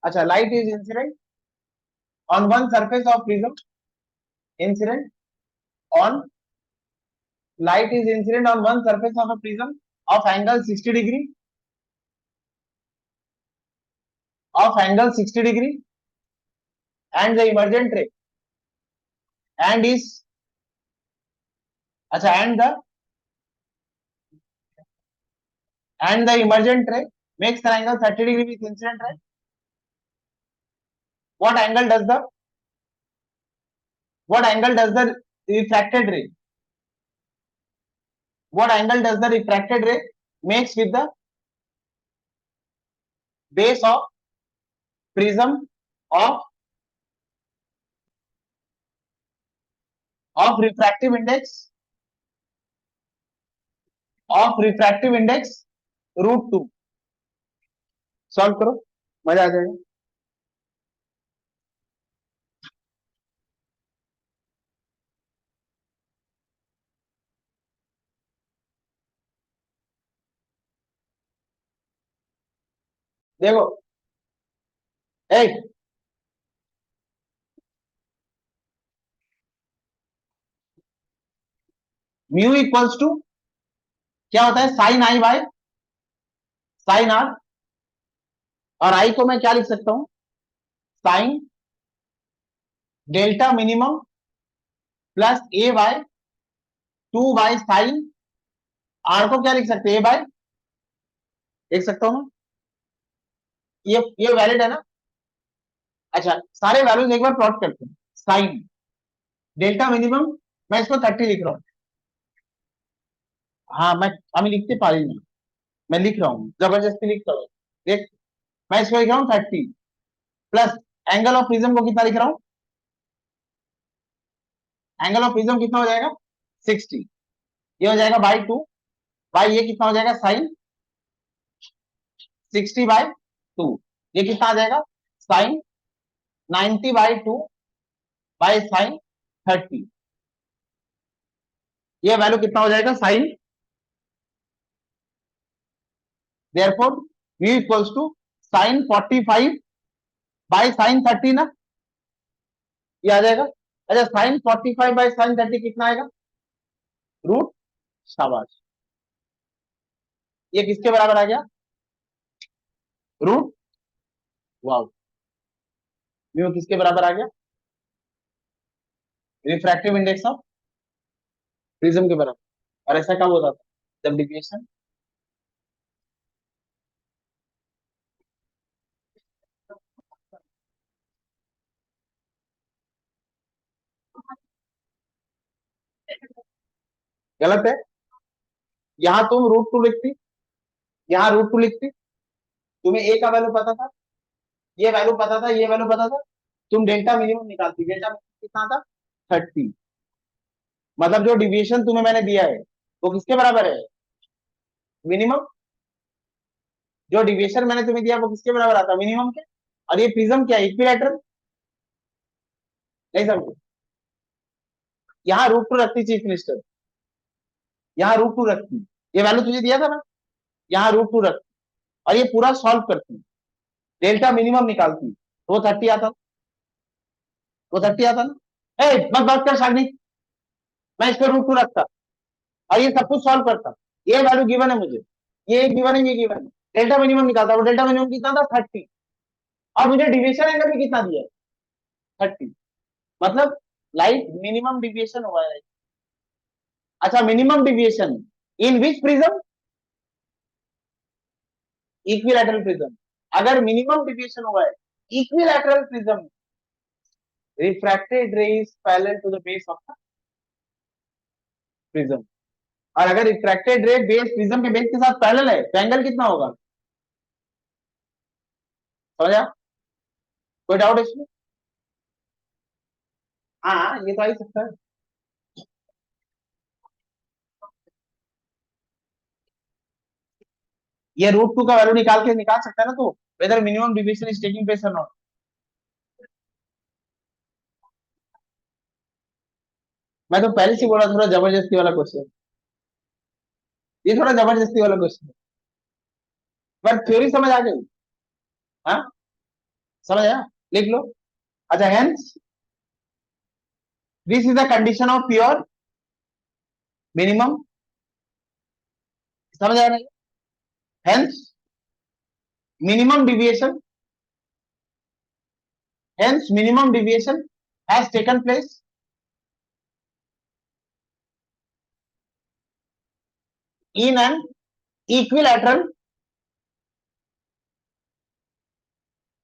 अच्छा light is incident on one surface of prism, incident on light is incident on one surface of a prism of angle 60 degree, of angle 60 degree, and the emergent ray and is, अच्छा and the emergent ray makes an angle 30 degree with incident ray, what angle does the what angle does the refracted ray what angle does the refracted ray makes with the base of prism of of refractive index of refractive index √2, solve करो। मजा आ जाएगा। देखो, ए mu equals to क्या होता है, sine i by sine r. और i को मैं क्या लिख सकता हूं, sine delta minimum plus A by 2/साइन आर को क्या लिख सकते हैं, ए बाय, लिख सकता हूं मैं। ये वैलिड है ना। अच्छा, सारे वैल्यूज एक बार प्लॉट करते हैं। साइन डेल्टा मिनिमम, मैं इसको 30 लिख रहा हूं। हाँ, मैं अभी लिखते पा रही हूँ, मैं लिख रहा हूँ, जबरदस्ती लिख रहा हूँ। देख, मैं इसको लिख रहा हूँ 30 प्लस एंगल ऑफ प्रिज्म को कितना लिख रहा हूँ, एंगल ऑफ प्रिज्म कितना हो जाएगा 60, ये हो जाएगा बाई 2, बाई ये कितना हो जाएगा साइन 60/2, ये कितना आ जाएगा साइन 90/2 बाई साइन 30, ये वैल्यू कितना हो जाएगा sine, therefore v equals to sine 45/साइन 30 ना, ये आ जाएगा। अच्छा, साइन 45/साइन 30 कितना आएगा, रूट, शाबाश, ये किसके बराबर आ गया, रूट, वाव, म्यू किसके बराबर आ गया, रिफ्रैक्टिव इंडेक्स ऑफ प्रिज्म के बराबर। और ऐसा कब होता था, जब डिविएशन, गलत है, यहां तुम रूट 2 लिखती, यहाँ रूट 2 लिखती, तुम्हें ए का वैल्यू पता था, ये वैल्यू पता था, ये वैल्यू पता था, तुम डेल्टा मिनिमम निकालती, डेल्टा मिनिमम कितना था 30, मतलब जो डिविएशन तुम्हें मैंने दिया है वो किसके बराबर है, मिनिमम, जो डिविएशन मैंने तुम्हें दिया वो किसके बराबर आता है, मिनिमम के। और ये प्रिज्म क्या है, इक्विलैटरल, नहीं समझे, यहाँ रूट 2 रखती चीफ मिनिस्टर, यहाँ रूट 2 रखती, ये वैल्यू तुझे दिया था ना, यहाँ रूट 2 रखती, और ये पूरा सॉल्व करती, डेल्टा मिनिमम निकालती, तो वो 30 आता, वो 30 आता ना। ए बस बात कर शागनी, मैं इस पर रूट 2 रखता और ये सब कुछ सॉल्व करता, ये वैल्यू गिवन है मुझे, ये गिवन है, ये गिवन है, डेल्टा मिनिमम निकालता, वो डेल्टा मिनिमम कितना था 30, और मुझे डिविएशन एंगल भी कितना दिया है 30, मतलब लाइट मिनिमम डिविएशन हुआ है। अच्छा, minimum deviation in which prism, equilateral prism, अगर मिनिमम डिविएशन हुआ है equilateral prism, refracted ray is parallel to the base of the prism, और अगर रिफ्रैक्टेड रे बेस प्रिज्म के बेस के साथ पैरेलल है तो एंगल कितना होगा, समझा, कोई डाउट इसमें, हाँ ये तो आ ही सकता है। ये रूट 2 का वैल्यू निकाल सकता है ना, तो whether minimum deviation is taking place or not. मैं तो पहले से बोला थोड़ा जबरदस्ती वाला क्वेश्चन, ये थोड़ा जबरदस्ती वाला क्वेश्चन, पर थ्योरी समझ आ गई, हाँ समझ आया, लिख लो। अच्छा, hence this is the condition of pure minimum, समझ आ रहा है, hence minimum deviation, hence minimum deviation has taken place in an equilateral,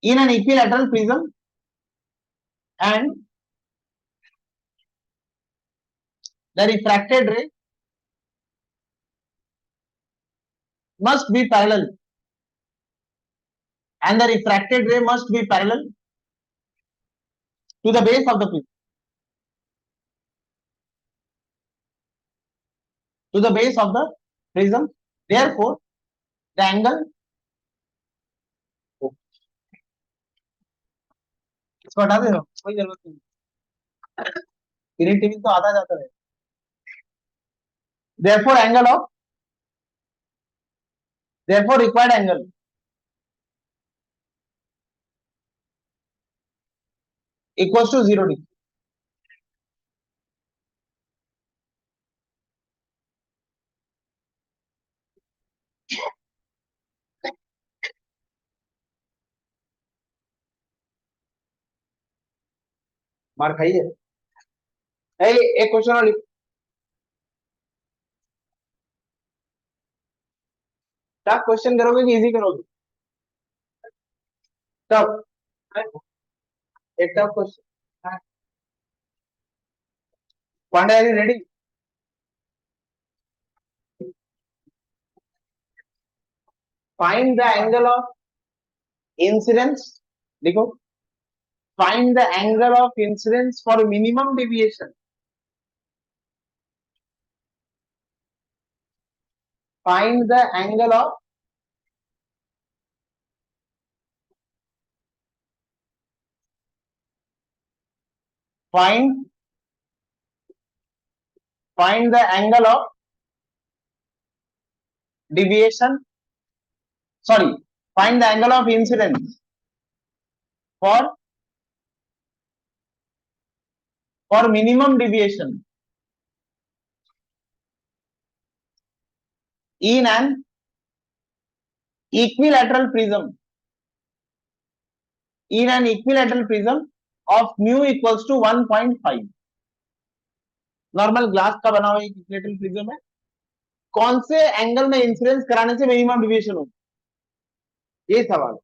in an equilateral prism, and the refracted ray must be parallel, and the refracted ray must be parallel to the base of the prism, to the base of the prism, therefore the angle, इसको हटा दे, कोई जरूरत नहीं। Creativity तो आता जाता है। therefore angle of therefore required angle equals to 0 degree। मार खाई है। एक क्वेश्चन और टफ क्वेश्चन करोगे कि इजी करोगे? टफ, एक tough question. Pandey are you ready? Find the angle of incidence, देखो, find the angle of incidence for minimum deviation. Find the angle of find find the angle of deviation, sorry, find the angle of incidence for minimum deviation in an equilateral prism, in an equilateral prism of mu equals to 1.5। Normal glass का बना हुआ एक equilateral prism है, कौन से angle में incidence कराने से मिनिमम डिविएशन हो, ये सवाल।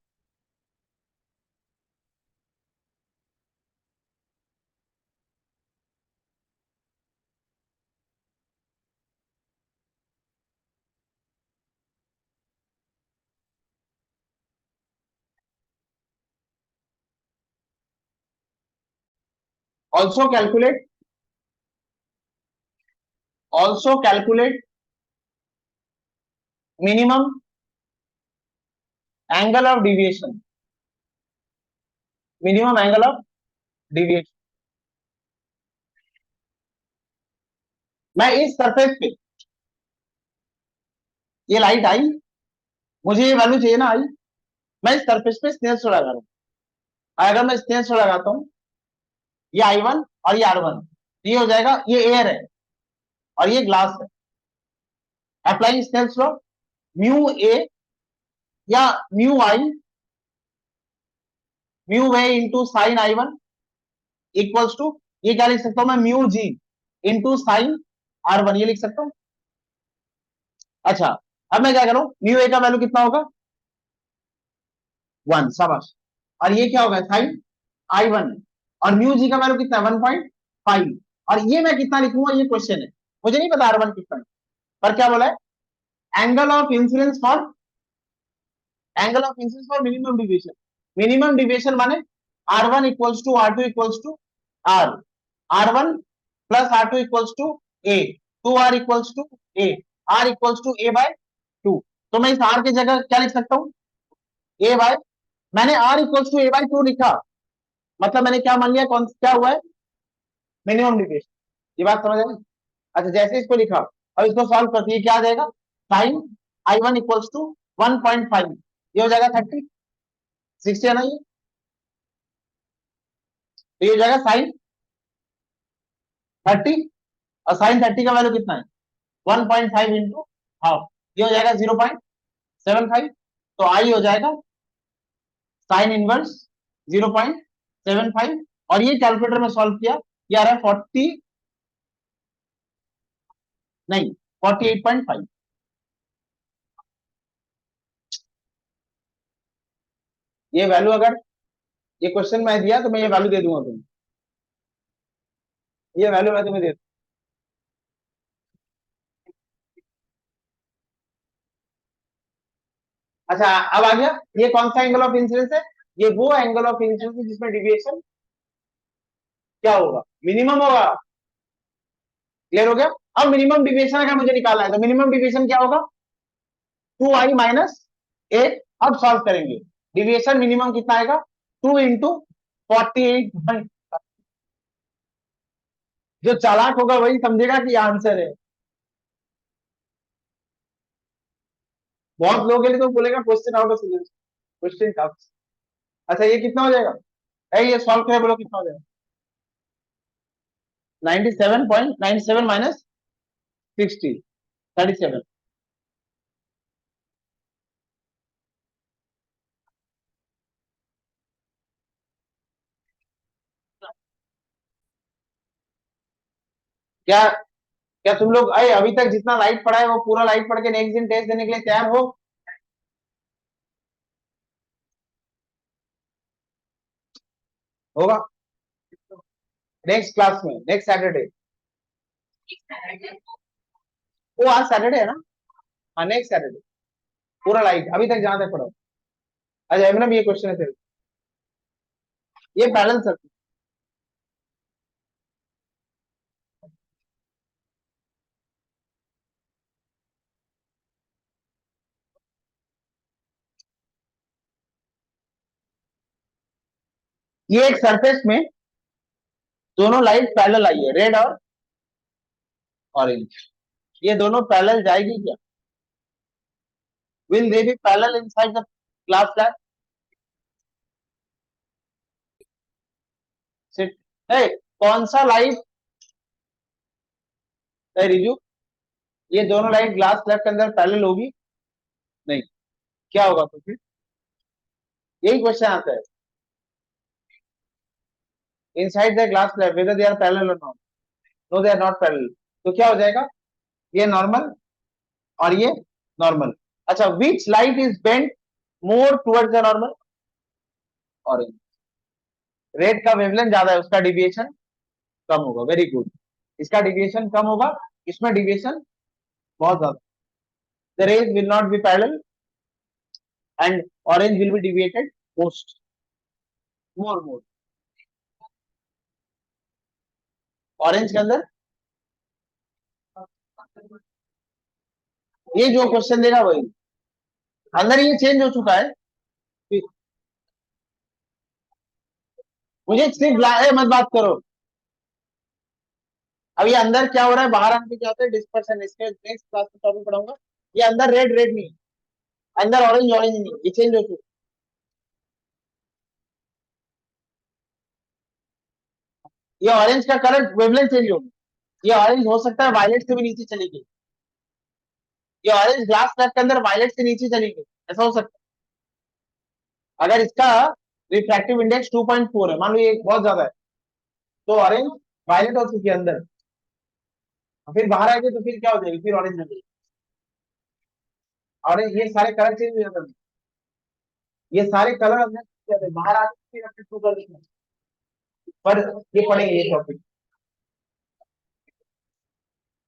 also calculate also calculate minimum angle of deviation, minimum angle of deviation। मैं इस सरफेस पे, ये लाइट आई, मुझे ये वैल्यू चाहिए ना आई, मैं इस सरफेस पे स्नेल्स लॉ लगा रहा हूं। अगर मैं स्नेल्स लॉ लगाता हूं, ये I1 और ये R1, ये हो जाएगा, ये एयर है और ये ग्लास है। Applying Snell's law, mu A या mu A into sine I1 equals to, ये क्या लिख सकता हूं मैं, mu G into sine R1, ये लिख सकता हूं। अच्छा, अब मैं क्या करूं, म्यू ए का वैल्यू कितना होगा, 1, शाबाश। और ये क्या होगा, साइन I1, और म्यू जी का वैल्यू कितना है, 1.5। और ये मैं कितना लिखूंगा, ये क्वेश्चन है, मुझे नहीं पता R1 कितना है, पर क्या बोला है, angle of incidence for minimum deviation. Minimum deviation माने R1 equals to R2 equals to R, R1 plus R2 equals to A, 2R equals to A, R equals to A by 2। तो मैं इस R की जगह क्या लिख सकता हूं, A बाय, मैंने R equals to A by 2 लिखा, मतलब मैंने क्या मान लिया, कौन क्या हुआ है, मिनिमम डिविएशन। ये बात समझ आई? अच्छा, जैसे इसको लिखा, अब इसको सॉल्व करते हैं, क्या आ जाएगा, साइन I1 इक्वल्स टू 1.5, ये हो जाएगा 30, 60 है ना ये, तो ये हो जाएगा साइन 30, और साइन 30 का वैल्यू कितना है, 1.5 इंटू हाफ, ये हो जाएगा 0.75। तो आई हो जाएगा साइन इनवर्स 0.75, और ये कैलकुलेटर में सॉल्व किया, ये आ रहा है 40, नहीं 48.5। ये वैल्यू अगर ये क्वेश्चन मैं दिया तो मैं ये वैल्यू दे दूंगा तुम्हें, ये वैल्यू मैं तुम्हें दे दूंगा। अच्छा, अब आ गया, ये कौन सा एंगल ऑफ इंसिडेंस है, ये वो एंगल ऑफ इंसिडेंस है जिसमें डिविएशन क्या होगा, मिनिमम होगा। क्लियर हो गया? अब मिनिमम डिविएशन अगर मुझे निकालना है तो मिनिमम डिविएशन क्या होगा, 2i माइनस 8। अब सॉल्व करेंगे, डिविएशन मिनिमम कितना आएगा, 2 इंटू 48। जो चालाक होगा वही समझेगा कि आंसर है। बहुत लोगों के लिए तो बोलेगा question out of syllabus, question tough. अच्छा ये कितना हो जाएगा? ये सॉल्व करें, बोलो कितना हो जाएगा? 97.97 माइनस 60, 37। क्या क्या तुम लोग अभी तक जितना लाइट पढ़ा है वो पूरा लाइट पढ़ के नेक्स्ट दिन टेस्ट देने के लिए तैयार हो? होगा नेक्स्ट क्लास में, नेक्स्ट सैटरडे। वो आज सैटरडे है ना? हाँ नेक्स्ट सैटरडे पूरा लाइट अभी तक जहां तक पढ़ो। अच्छा एमएनएम ये क्वेश्चन है तेरे, ये पैरेलल सर्किट। ये एक सरफेस में दोनों लाइट पैरेलल आई है, रेड और ऑरेंज। ये दोनों पैरेलल जाएगी क्या? Will they be parallel inside the glass slab? Sit. कौन सा लाइट है रिजू? ये दोनों लाइट ग्लास स्लैब के अंदर पैरेलल होगी? नहीं। क्या होगा तो फिर? यही क्वेश्चन आता है। Inside the glass slab whether they are parallel और not. No they are not parallel. तो क्या हो जाएगा? ये नॉर्मल और ये नॉर्मल। अच्छा which light is bent more towards the normal? Orange. Red का वेवलेंथ ज्यादा है, उसका डिविएशन कम होगा। Very good. इसका डिविएशन कम होगा, इसमें डिविएशन बहुत ज्यादा। The rays will not be parallel and orange will be deviated most, more. Orange के अंदर ये जो क्वेश्चन देगा वही, अंदर ये चेंज हो चुका है। मुझे सिर्फ मत बात करो। अब ये अंदर क्या हो रहा है, बाहर आने पे क्या होता है डिस्पर्सन। इसके नेक्स्ट क्लास में टॉपिक पढ़ाऊंगा। ये अंदर रेड रेड नहीं, अंदर ऑरेंज ऑरेंज नहीं, ये चेंज हो चुका है। ये ऑरेंज का कलर वेवलेंथ चेंज होगा। ये ऑरेंज हो सकता है वायलेट से भी नीचे चली गई। ये ऑरेंज ग्लास स्लैब के अंदर वायलेट से नीचे चली गई, ऐसा हो सकता है। अगर इसका रिफ्रैक्टिव इंडेक्स 2.4 है, मान लो ये बहुत ज्यादा है, तो ऑरेंज वायलेट हो चुकी है अंदर, और फिर बाहर आएगी तो फिर क्या हो जाएगी, फिर ऑरेंज हो जाएगी। ऑरेंज ये सारे कलर चेंज हो जाते हैं, ये सारे कलर अंदर बाहर आके फिर अपने ट्रू कलर पर ये पढ़ेंगे ये टॉपिक।